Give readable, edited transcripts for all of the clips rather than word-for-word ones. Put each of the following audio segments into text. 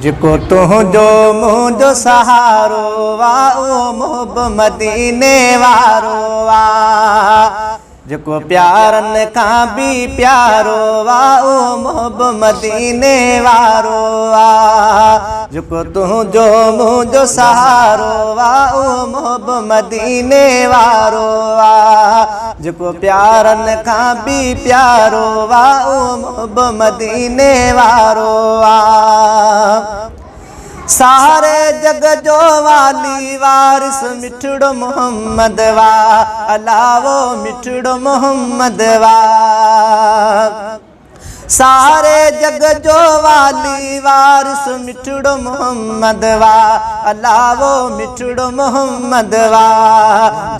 जिको तुझो मुझो सहारो वा ओ मोहब मदीने वारो वा जिको प्यारन का भी प्यारो वा ओ मोहब मदीने वारो वा जिको तुझो मुझो सहारो वा ओ मोहब मदीने वारो वा जिको प्यारन का भी प्यारो वा ओ मोहब मदीने वारो वा सारे जग जो वाली वारिस मिठड़ो मोहम्मद वा अलावो मिठड़ो मोहम्मद वा सारे जग जो वाली वारिस मिठड़ो मोहम्मद वा अलावो मिठड़ो मोहम्मद वा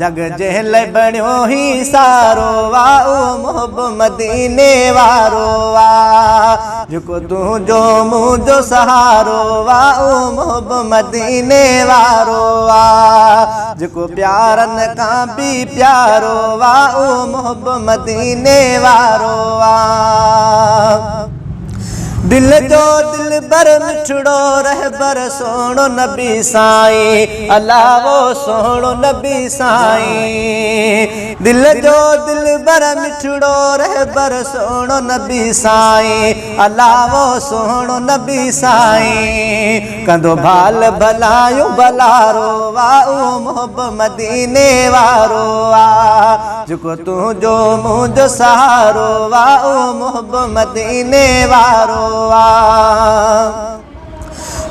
जग जेल बणियो ही सारो वा ओ मोहब मदीने वारो वा जिको तुझो मुझो सहारो वा ओ मोहब मदीने वारो वा जिको प्यारन का भी प्यारो वा ओ मोहब मदीने वारो वा दिल जो दिल बर मिठड़ो रहबर सोणो नबी साईं अलावो सोणो नबी साईं दिल जो दिल बर मिठड़ो रहबर सोणो नबी साईं अलावो सोणो नबी साईं कंदो भाल भलायो भलारो वा ओ मोहब मदीने वारो वा जिको तुझो मुझो सहारो वा ओ मोहब मदीने वारो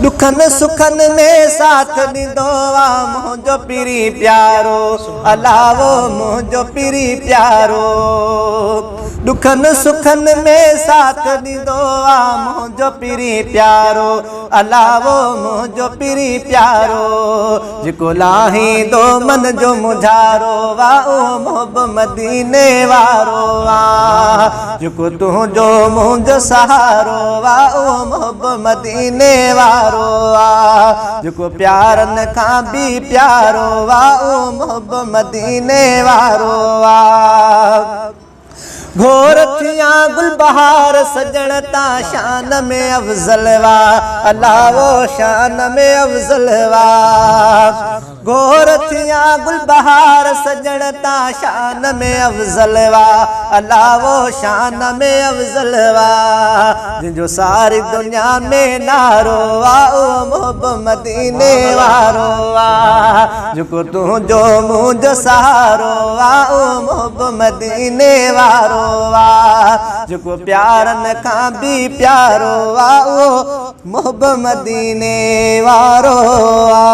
दुखन सुखन में साथ ॾींदो वा मुझो पीरी प्यारो अलावो मुझो पीरी प्यारो दुखन सुखन में साथ ॾींदो वा मुझो पीरी प्यारो अलावो मुझो पीरी प्यारो जिको लाहींदो मन जो मुझारो वा ओ मोहब मदीने वारो वा जिको तुझो मुझो सहारो वा ओ मोहब मदीने वारो वा जिको प्यारन का भी प्यारो वा ओ मोहब मदीने वारो वा घोर थिया गुलबहार सजणता शान में अफजल वा अलावो शान में अफजल वा घोर थिया गुलबहार सजणता शान में अफजल वा अलावो शान में अफजल वा जिंजो सारी दुनिया में नारो वा ओ मोहब मदीने वारो वा जिको तुझो मुझो सहारो वा ओ मोहब मदीने वारो वा जिको प्यारन का भी प्यारो वा ओ मोहब मदीने वारो वा।